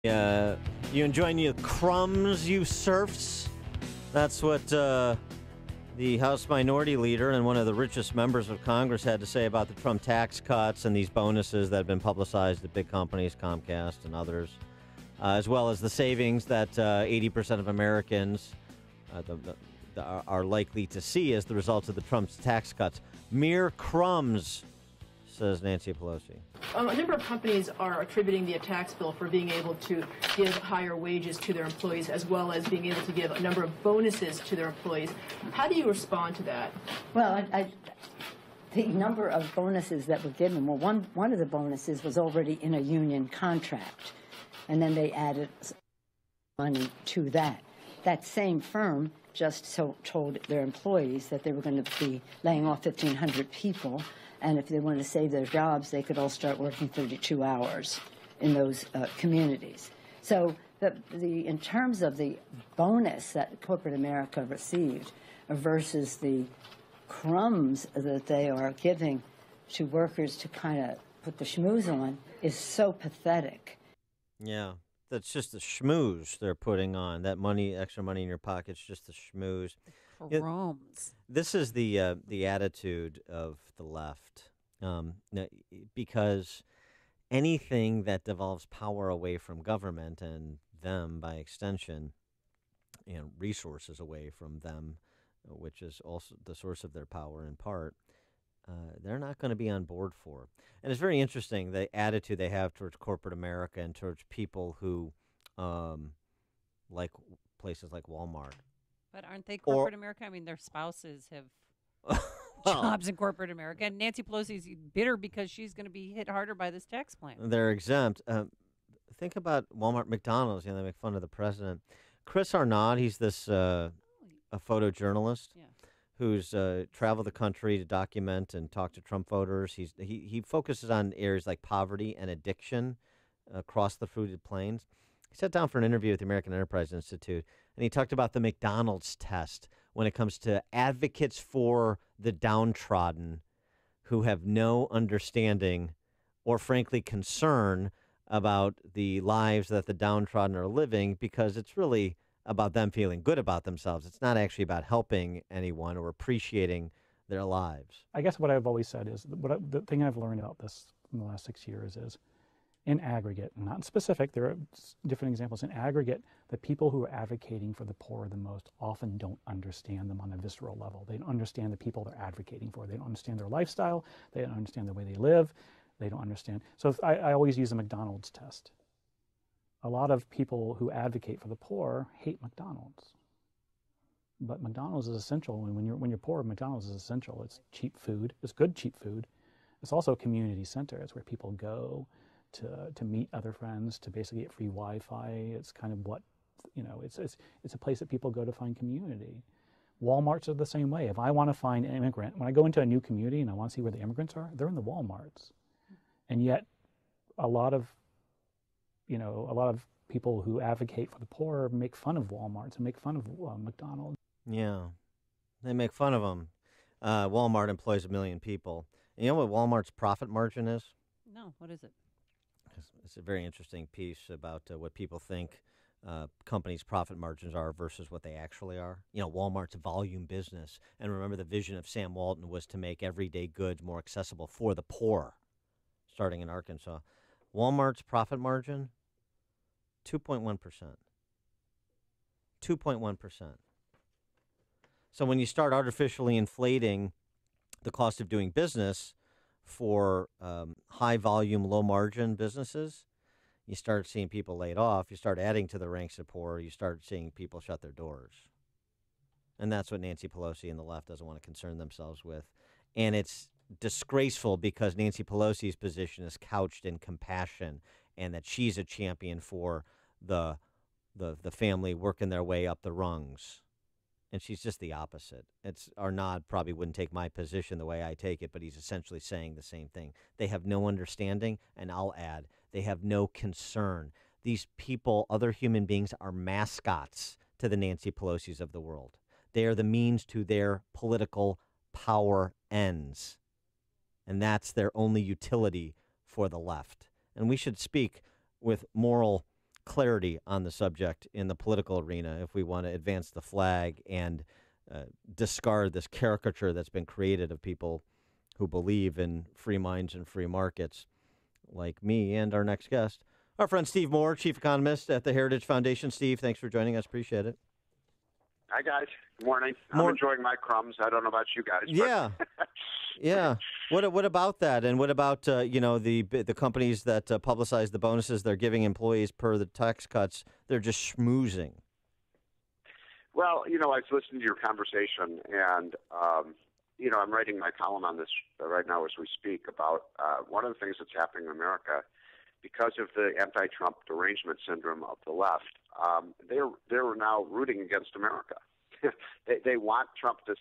Uh, you enjoying your crumbs, you serfs? That's what the House Minority Leader and one of the richest members of Congress had to say about the Trump tax cuts and these bonuses that have been publicized at big companies, Comcast and others, as well as the savings that 80% of Americans are likely to see as the result of the Trump's tax cuts. Mere crumbs, says Nancy Pelosi. A number of companies are attributing the tax bill for being able to give higher wages to their employees, as well as being able to give a number of bonuses to their employees. How do you respond to that? Well, the number of bonuses that were given, well, one of the bonuses was already in a union contract, and then they added money to that. That same firm just told their employees that they were going to be laying off 1,500 people, and if they wanted to save their jobs, they could all start working 32 hours in those communities. So in terms of the bonus that corporate America received versus the crumbs that they are giving to workers to kind of put the schmooze on is so pathetic. Yeah, that's just the schmooze they're putting on. That money, extra money in your pocket's just the schmooze. Crumbs. This is the attitude of the left, because anything that devolves power away from government and them by extension, and resources away from them, which is also the source of their power in part, they're not going to be on board for. And it's very interesting, the attitude they have towards corporate America and towards people who like places like Walmart. But aren't they corporate America? I mean, their spouses have jobs in corporate America. And Nancy Pelosi's bitter because she's going to be hit harder by this tax plan. They're exempt. Think about Walmart, McDonald's. They make fun of the president. Chris Arnaud, he's this a photojournalist who's traveled the country to document and talk to Trump voters. He focuses on areas like poverty and addiction across the fruited plains. He sat down for an interview with the American Enterprise Institute, and he talked about the McDonald's test when it comes to advocates for the downtrodden who have no understanding or, frankly, concern about the lives that the downtrodden are living, because it's really about them feeling good about themselves. It's not actually about helping anyone or appreciating their lives. I guess what I've always said is, the thing I've learned about this in the last 6 years is, in aggregate, not in specific, there are different examples. In aggregate, the people who are advocating for the poor the most often don't understand them on a visceral level. They don't understand the people they're advocating for. They don't understand their lifestyle. They don't understand the way they live. They don't understand. So I always use the McDonald's test. A lot of people who advocate for the poor hate McDonald's. But McDonald's is essential. And when you're poor, McDonald's is essential. It's cheap food. It's good cheap food. It's also a community center. It's where people go to meet other friends, to basically get free Wi-Fi. It's kind of what, it's a place that people go to find community. Walmarts are the same way. If I want to find an immigrant, when I go into a new community and I want to see where the immigrants are, they're in the Walmarts. And yet a lot of people who advocate for the poor make fun of Walmarts and make fun of McDonald's. Yeah, they make fun of them. Walmart employs 1 million people. And you know what Walmart's profit margin is? No, what is it? It's a very interesting piece about what people think companies' profit margins are versus what they actually are. You know, Walmart's volume business. And remember, the vision of Sam Walton was to make everyday goods more accessible for the poor, starting in Arkansas. Walmart's profit margin, 2.1%. 2.1%. So when you start artificially inflating the cost of doing business for high volume, low margin businesses, you start seeing people laid off. You start adding to the ranks of poor. You start seeing people shut their doors. And that's what Nancy Pelosi and the left doesn't want to concern themselves with. And it's disgraceful because Nancy Pelosi's position is couched in compassion and that she's a champion for the family working their way up the rungs. And she's just the opposite. Arnaud probably wouldn't take my position the way I take it, but he's essentially saying the same thing. They have no understanding, and I'll add, they have no concern. These people, other human beings, are mascots to the Nancy Pelosi's of the world. They are the means to their political power ends. And that's their only utility for the left. And we should speak with moral clarity on the subject in the political arena if we want to advance the flag and discard this caricature that's been created of people who believe in free minds and free markets, like me and our next guest, our friend Steve Moore, chief economist at the Heritage Foundation. Steve, thanks for joining us. Appreciate it. Hi, guys. Good morning. I'm enjoying my crumbs. I don't know about you guys. Yeah. Yeah. What about that? And what about, the companies that publicize the bonuses they're giving employees per the tax cuts? They're just schmoozing. Well, I was listening to your conversation, and, I'm writing my column on this right now as we speak about one of the things that's happening in America because of the anti-Trump derangement syndrome of the left. They're now rooting against America. They want Trump to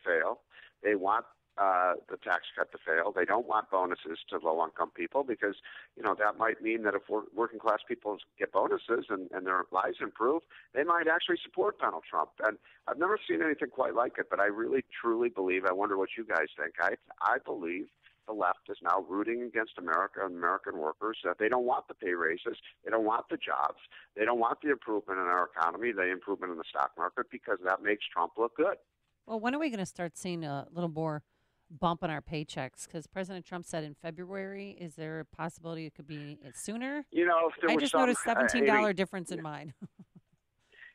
fail. They want the tax cut to fail. They don't want bonuses to low-income people because, that might mean that if working-class people get bonuses and their lives improve, they might actually support Donald Trump. And I've never seen anything quite like it, but I really, truly believe, I wonder what you guys think, I believe the left is now rooting against America and American workers. They don't want the pay raises. They don't want the jobs. They don't want the improvement in our economy, the improvement in the stock market, because that makes Trump look good. Well, when are we going to start seeing a little more bump on our paychecks? Because President Trump said in February. Is there a possibility it could be sooner? If there I was just some, noticed $17 difference in mine.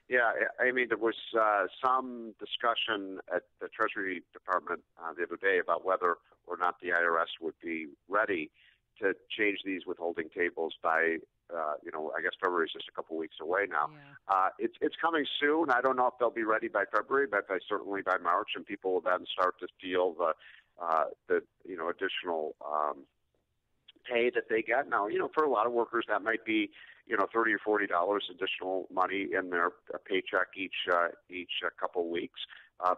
Yeah, there was some discussion at the Treasury Department the other day about whether or not the IRS would be ready to change these withholding tables by, I guess February is just a couple weeks away now. Yeah. It's coming soon. I don't know if they'll be ready by February, but certainly by March, and people will then start to feel the additional pay that they get. Now, for a lot of workers, that might be $30 or $40 additional money in their paycheck each couple weeks.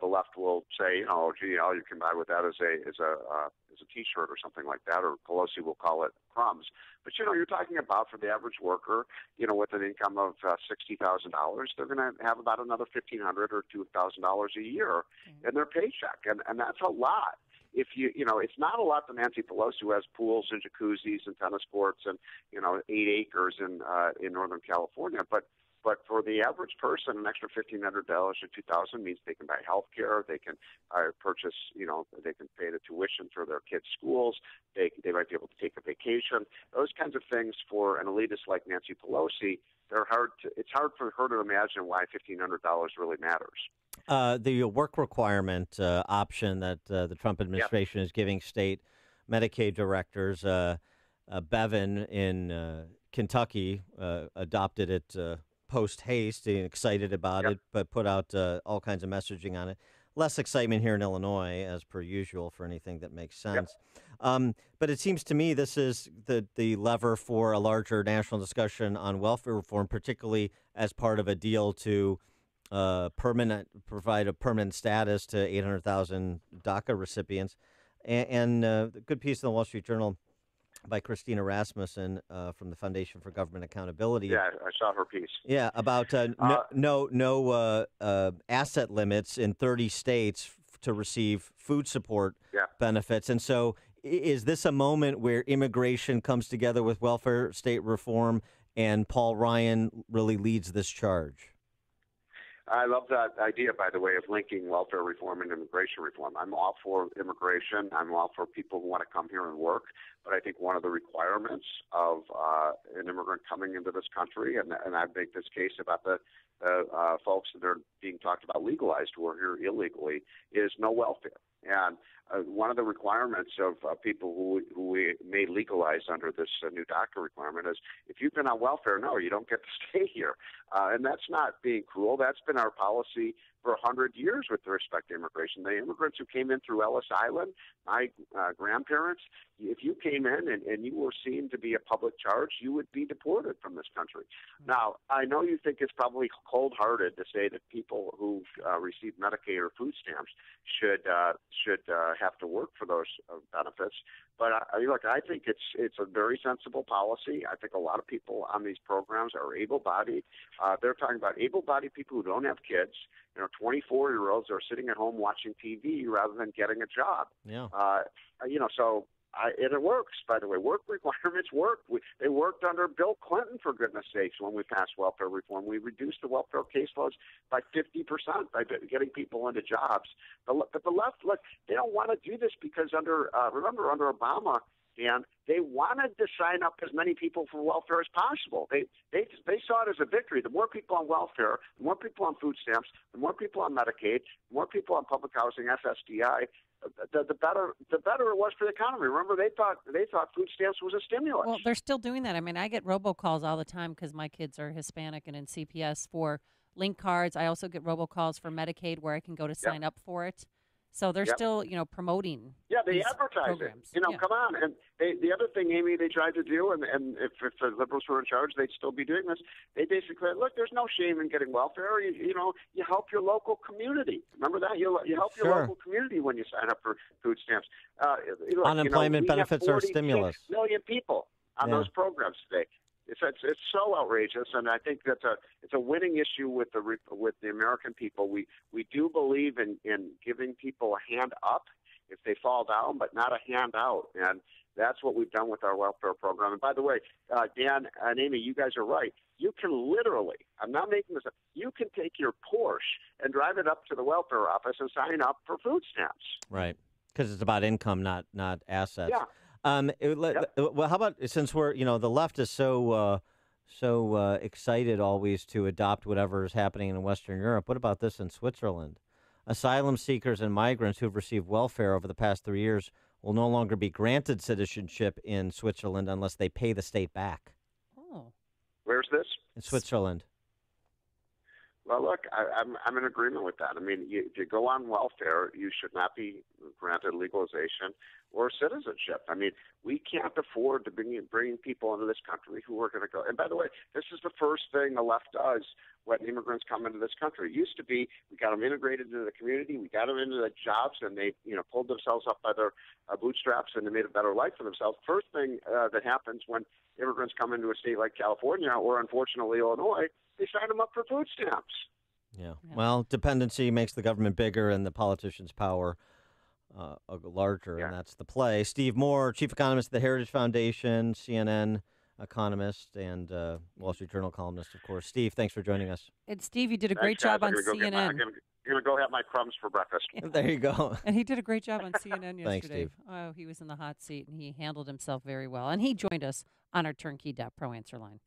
The left will say, all you can buy with that is a T-shirt or something like that, or Pelosi will call it crumbs. But you're talking about for the average worker, with an income of $60,000, they're going to have about another $1,500 or $2,000 a year in their paycheck, and that's a lot. If it's not a lot to Nancy Pelosi, who has pools and jacuzzis and tennis courts and 8 acres in Northern California, but for the average person, an extra $1,500 or $2,000 means they can buy health care, they can purchase, they can pay the tuition for their kids' schools, they might be able to take a vacation. Those kinds of things for an elitist like Nancy Pelosi, it's hard for her to imagine why $1,500 really matters. The work requirement option that the Trump administration is giving state Medicaid directors, Bevin in Kentucky adopted it post haste, excited about it, but put out all kinds of messaging on it. Less excitement here in Illinois, as per usual, for anything that makes sense. But it seems to me this is the lever for a larger national discussion on welfare reform, particularly as part of a deal to provide a permanent status to 800,000 DACA recipients. And a good piece in the Wall Street Journal by Christina Rasmussen from the Foundation for Government Accountability. Yeah, I saw her piece. Yeah, about no asset limits in 30 states to receive food support benefits. And so is this a moment where immigration comes together with welfare state reform and Paul Ryan really leads this charge? I love that idea, by the way, of linking welfare reform and immigration reform. I'm all for immigration. I'm all for people who want to come here and work. But I think one of the requirements of an immigrant coming into this country, and I make this case about the folks that are being talked about legalized who are here illegally, is no welfare. And one of the requirements of people who we may legalize under this new DACA requirement is if you've been on welfare, no, you don't get to stay here. And that's not being cruel. That's been our policy for 100 years with respect to immigration. The immigrants who came in through Ellis Island, my grandparents, if you came in and you were seen to be a public charge, you would be deported from this country. Now, I know you think it's probably cold-hearted to say that people who receive Medicaid or food stamps should have to work for those benefits. But look, I think it's a very sensible policy. I think a lot of people on these programs are able-bodied. They're talking about able-bodied people who don't have kids. 24-year-olds are sitting at home watching TV rather than getting a job. Yeah. So And it works, by the way. Work requirements work. They worked under Bill Clinton, for goodness sakes, when we passed welfare reform. We reduced the welfare caseloads by 50% by getting people into jobs. But the left, look, they don't want to do this because remember, under Obama, and they wanted to sign up as many people for welfare as possible. They saw it as a victory. The more people on welfare, the more people on food stamps, the more people on Medicaid, the more people on public housing, SSDI, the better it was for the economy. Remember, they thought food stamps was a stimulus. Well, they're still doing that. I mean, I get robocalls all the time because my kids are Hispanic and in CPS for link cards. I also get robocalls for Medicaid where I can go to sign up for it. So they're still, promoting. Yeah, they these advertise programs. it. Come on. And the other thing, Amy, they tried to do, and if the liberals were in charge, they'd still be doing this. They basically look. There's no shame in getting welfare. You help your local community. Remember that you help your local community when you sign up for food stamps. Unemployment benefits are a stimulus. 46 million people on those programs today. It's so outrageous, and I think it's a winning issue with the American people. We do believe in giving people a hand up if they fall down, but not a hand out, and that's what we've done with our welfare program. And by the way, Dan and Amy, you guys are right. You can literally, I'm not making this up, you can take your Porsche and drive it up to the welfare office and sign up for food stamps. Right, because it's about income, not assets. Yeah. Well, how about, since we're, the left is so excited always to adopt whatever is happening in Western Europe. What about this in Switzerland? Asylum seekers and migrants who've received welfare over the past 3 years will no longer be granted citizenship in Switzerland unless they pay the state back. Oh. Where's this? In Switzerland. Well, look, I'm in agreement with that. I mean, if you go on welfare, you should not be granted legalization or citizenship. I mean, we can't afford to bring people into this country who are going to go. And by the way, this is the first thing the left does when immigrants come into this country. It used to be we got them integrated into the community, we got them into the jobs, and they pulled themselves up by their bootstraps and they made a better life for themselves. First thing that happens when immigrants come into a state like California or unfortunately Illinois, they sign them up for food stamps. Yeah. Well, dependency makes the government bigger and the politicians' power larger, and that's the play. Steve Moore, chief economist at the Heritage Foundation, CNN economist, and Wall Street Journal columnist, of course. Steve, thanks for joining us. And Steve, you did a great job on CNN. I'm going to go have my crumbs for breakfast. There you go. And he did a great job on CNN yesterday. Thanks, Steve. Oh, he was in the hot seat, and he handled himself very well. And he joined us on our Turnkey.Pro answer line.